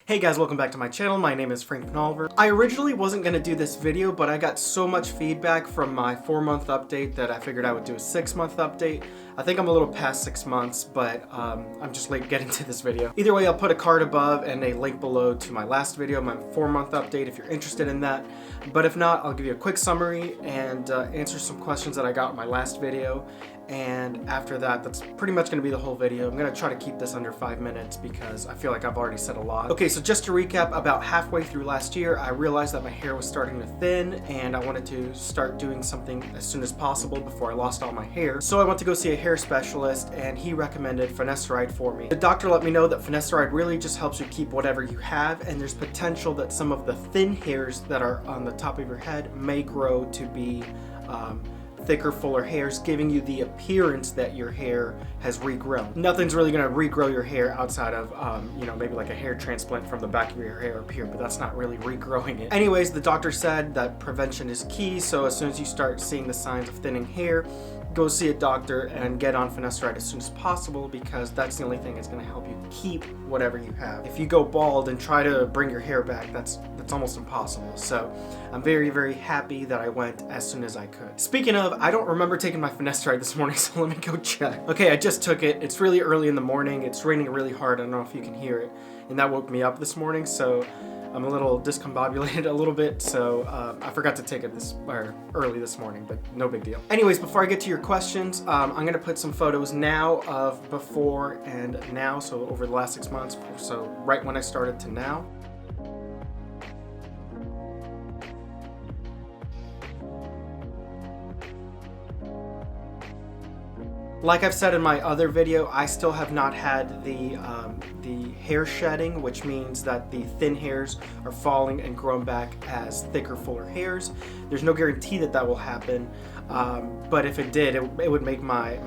Hey guys, welcome back to my channel. My name is Frank Penalver. I originally wasn't going to do this video, but I got so much feedback from my 4-month update that I figured I would do a 6-month update. I think I'm a little past 6 months, but I'm just late getting to this video. Either way, I'll put a card above and a link below to my last video, my 4-month update, if you're interested in that. But if not, I'll give you a quick summary and answer some questions that I got in my last video. And after that, that's pretty much going to be the whole video. I'm going to try to keep this under 5 minutes because I feel like I've already said a lot. Okay, so just to recap, about halfway through last year, I realized that my hair was starting to thin and I wanted to start doing something as soon as possible before I lost all my hair. So I went to go see a hair specialist and he recommended Finasteride for me. The doctor let me know that Finasteride really just helps you keep whatever you have, and there's potential that some of the thin hairs that are on the top of your head may grow to be thicker, fuller hairs, giving you the appearance that your hair has regrown. Nothing's really going to regrow your hair outside of, maybe like a hair transplant from the back of your hair up here, but that's not really regrowing it. Anyways, the doctor said that prevention is key, so as soon as you start seeing the signs of thinning hair, go see a doctor and get on Finasteride as soon as possible, because that's the only thing that's going to help you keep whatever you have. If you go bald and try to bring your hair back, that's almost impossible. So I'm very, very happy that I went as soon as I could. Speaking of, I don't remember taking my Finasteride this morning, so let me go check. Okay, I just took it. It's really early in the morning. It's raining really hard. I don't know if you can hear it. And that woke me up this morning, so I'm a little discombobulated a little bit, so I forgot to take it early this morning, but no big deal. Anyways, before I get to your questions, I'm going to put some photos now of before and now, so over the last 6 months, so right when I started to now. Like I've said in my other video, I still have not had the hair shedding, which means that the thin hairs are falling and growing back as thicker, fuller hairs. There's no guarantee that that will happen, but if it did, it would make my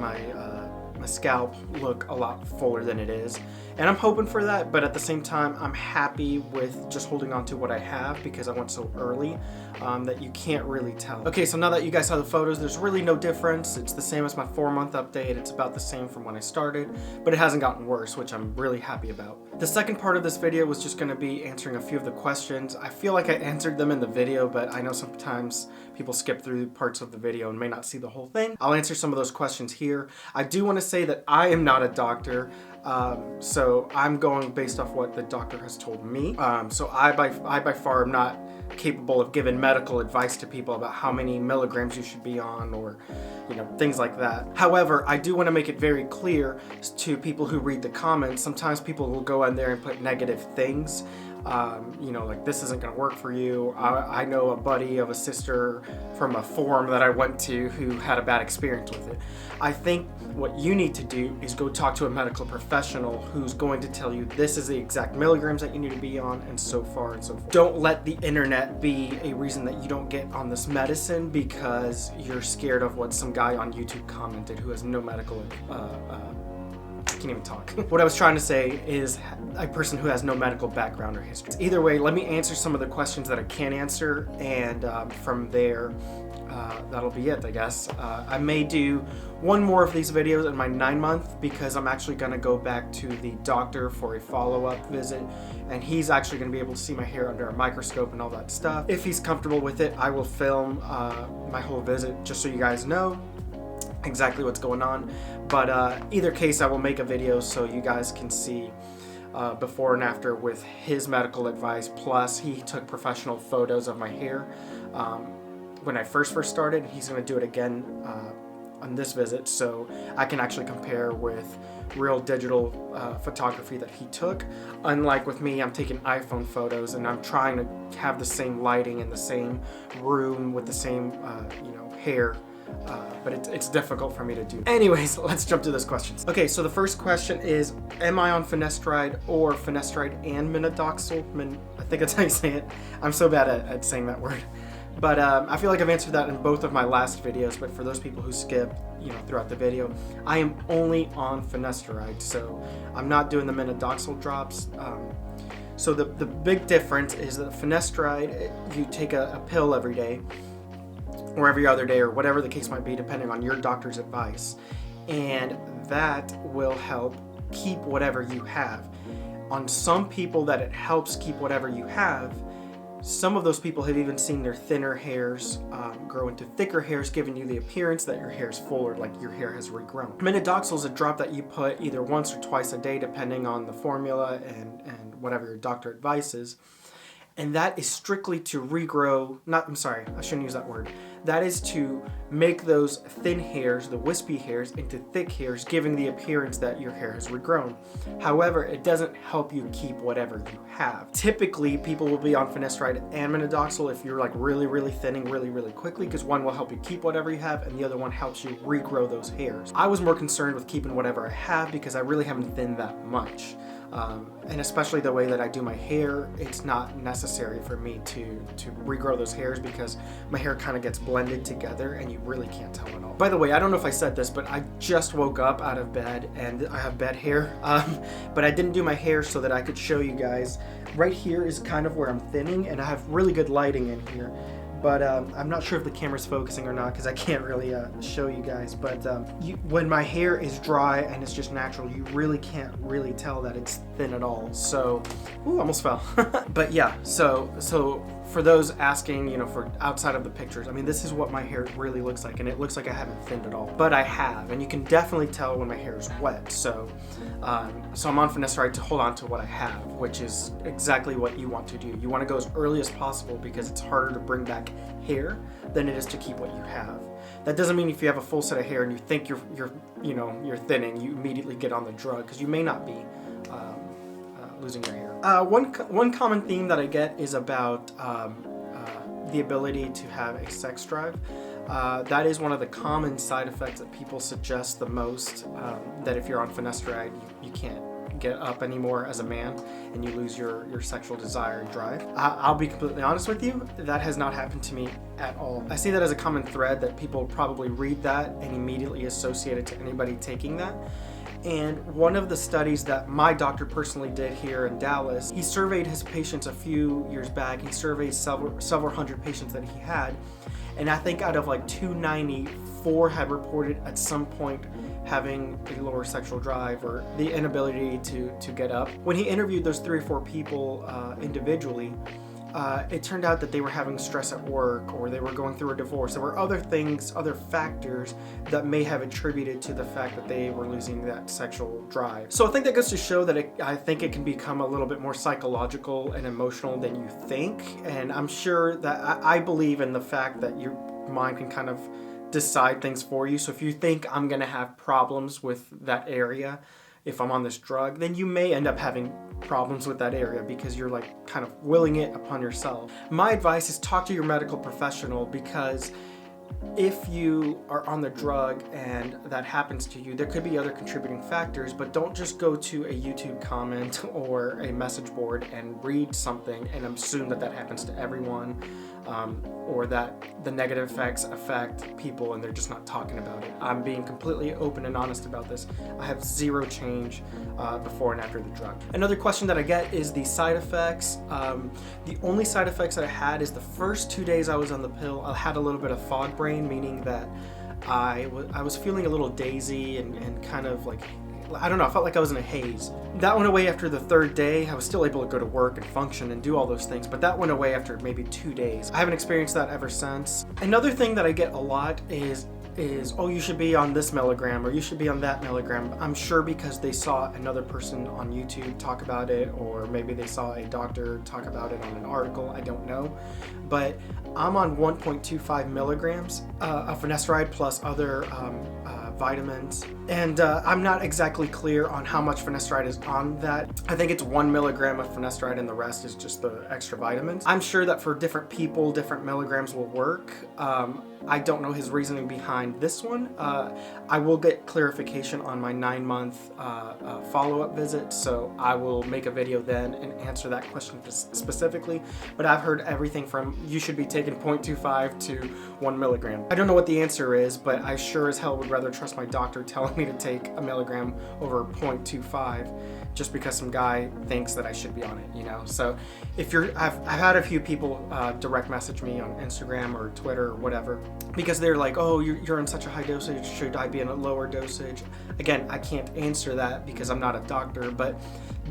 scalp look a lot fuller than it is. And I'm hoping for that, but at the same time, I'm happy with just holding on to what I have because I went so early that you can't really tell. Okay, so now that you guys saw the photos, there's really no difference. It's the same as my 4-month update. It's about the same from when I started, but it hasn't gotten worse, which I'm really happy about. The second part of this video was just gonna be answering a few of the questions. I feel like I answered them in the video, but I know sometimes people skip through parts of the video and may not see the whole thing. I'll answer some of those questions here. I do wanna say that I am not a doctor. So I'm going based off what the doctor has told me. So I by far am not capable of giving medical advice to people about how many milligrams you should be on, or things like that. However, I do want to make it very clear to people who read the comments. Sometimes people will go in there and put negative things. Like, this isn't going to work for you. I know a buddy of a sister from a forum that I went to who had a bad experience with it. I think what you need to do is go talk to a medical professional who's going to tell you this is the exact milligrams that you need to be on, and so far and so forth. Don't let the internet be a reason that you don't get on this medicine because you're scared of what some guy on YouTube commented who has no medical I can't even talk. What I was trying to say is a person who has no medical background or history. Either way, let me answer some of the questions that I can answer, and from there, that'll be it, I guess. I may do one more of these videos in my 9-month because I'm actually going to go back to the doctor for a follow-up visit, and he's actually going to be able to see my hair under a microscope and all that stuff. If he's comfortable with it, I will film my whole visit just so you guys know exactly what's going on. But either case, I will make a video so you guys can see before and after with his medical advice. Plus, he took professional photos of my hair when I first started. He's going to do it again on this visit, so I can actually compare with real digital photography that he took. Unlike with me, I'm taking iPhone photos and I'm trying to have the same lighting in the same room with the same hair. But it's difficult for me to do. Anyways, let's jump to those questions. Okay, so the first question is, am I on Finasteride or Finasteride and minoxidil? I think that's how you say it. I'm so bad at saying that word. But I feel like I've answered that in both of my last videos, but for those people who skip, throughout the video, I am only on Finasteride, so I'm not doing the minoxidil drops. So the big difference is that Finasteride, you take a pill every day, or every other day, or whatever the case might be, depending on your doctor's advice, and that will help keep whatever you have. on some people that it helps keep whatever you have. Some of those people have even seen their thinner hairs grow into thicker hairs, giving you the appearance that your hair is fuller, like your hair has regrown. Minoxidil is a drop that you put either once or twice a day, depending on the formula and whatever your doctor advises. And that is strictly to regrow, I shouldn't use that word. That is to make those thin hairs, the wispy hairs, into thick hairs, giving the appearance that your hair has regrown. However, it doesn't help you keep whatever you have. Typically, people will be on finasteride and minoxidil if you're like really thinning really quickly, because one will help you keep whatever you have and the other one helps you regrow those hairs. I was more concerned with keeping whatever I have because I really haven't thinned that much. And especially the way that I do my hair, it's not necessary for me to regrow those hairs because my hair kind of gets blended together and you really can't tell at all. By the way, I don't know if I said this, but I just woke up out of bed and I have bed hair, but I didn't do my hair so that I could show you guys. Right here is kind of where I'm thinning, and I have really good lighting in here. But I'm not sure if the camera's focusing or not because I can't really show you guys. But when my hair is dry and it's just natural, you really can't really tell that it's thin at all. So, ooh, almost fell. But yeah, so for those asking, you know, for outside of the pictures, I mean, this is what my hair really looks like, and it looks like I haven't thinned at all. But I have, and you can definitely tell when my hair is wet. So I'm on finasteride to hold on to what I have, which is exactly what you want to do. You want to go as early as possible because it's harder to bring back hair than it is to keep what you have. That doesn't mean if you have a full set of hair and you think you're thinning, you immediately get on the drug, because you may not be losing your hair. One common theme that I get is about the ability to have a sex drive. That is one of the common side effects that people suggest the most, that if you're on finasteride, you can't get up anymore as a man and you lose your sexual desire and drive. I'll be completely honest with you, that has not happened to me at all. I see that as a common thread, that people probably read that and immediately associate it to anybody taking that. And one of the studies that my doctor personally did here in Dallas, he surveyed his patients a few years back. He surveyed several hundred patients that he had, and I think out of like 294 had reported at some point having a lower sexual drive or the inability to get up. When he interviewed those 3 or 4 people individually, it turned out that they were having stress at work, or they were going through a divorce. There were other things, other factors that may have attributed to the fact that they were losing that sexual drive. So I think that goes to show that I think it can become a little bit more psychological and emotional than you think. And I'm sure that I believe in the fact that your mind can kind of decide things for you. So if you think I'm gonna have problems with that area if I'm on this drug, then you may end up having problems with that area because you're like kind of willing it upon yourself. My advice is talk to your medical professional, because if you are on the drug and that happens to you, there could be other contributing factors, but don't just go to a YouTube comment or a message board and read something and assume that that happens to everyone, or that the negative effects affect people and they're just not talking about it. I'm being completely open and honest about this. I have zero change before and after the drug. Another question that I get is the side effects. The only side effects that I had is the first 2 days I was on the pill, I had a little bit of fog brain, meaning that I was feeling a little dazy and kind of like, I don't know, I felt like I was in a haze. That went away after the 3rd day. I was still able to go to work and function and do all those things, but that went away after maybe 2 days. I haven't experienced that ever since. Another thing that I get a lot is, oh, you should be on this milligram or you should be on that milligram. I'm sure because they saw another person on YouTube talk about it, or maybe they saw a doctor talk about it on an article, I don't know. But I'm on 1.25 milligrams of finasteride plus other vitamins, and I'm not exactly clear on how much finasteride is on that. I think it's 1 milligram of finasteride and the rest is just the extra vitamins. I'm sure that for different people, different milligrams will work. I don't know his reasoning behind this one. I will get clarification on my 9-month follow-up visit, so I will make a video then and answer that question specifically. But I've heard everything from you should be taking 0.25 to 1 milligram. I don't know what the answer is, but I sure as hell would rather trust my doctor telling me to take a milligram over 0.25 just because some guy thinks that I should be on it, you know? So if I've had a few people direct message me on Instagram or Twitter or whatever, because they're like, oh, you're in such a high dosage, should I be in a lower dosage? Again, I can't answer that because I'm not a doctor, but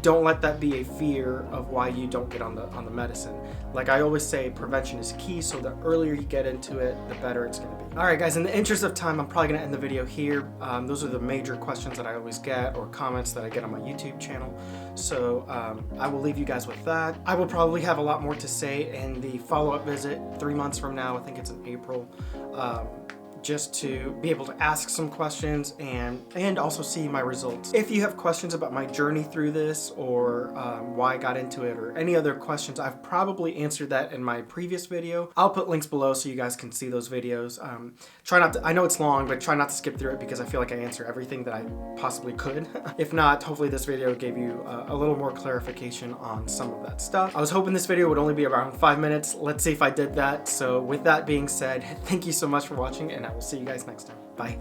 don't let that be a fear of why you don't get on the medicine. Like I always say, prevention is key, so the earlier you get into it, the better it's gonna be. All right, guys, in the interest of time, I'm probably gonna end the video here. Those are the major questions that I always get, or comments that I get on my YouTube channel. So I will leave you guys with that. I will probably have a lot more to say in the follow-up visit 3 months from now. I think it's in April. Just to be able to ask some questions and also see my results. If you have questions about my journey through this, or why I got into it, or any other questions, I've probably answered that in my previous video. I'll put links below so you guys can see those videos. Try not to, I know it's long, but try not to skip through it because I feel like I answer everything that I possibly could. If not, hopefully this video gave you a little more clarification on some of that stuff. I was hoping this video would only be around 5 minutes. Let's see if I did that. So with that being said, thank you so much for watching, and I will see you guys next time. Bye.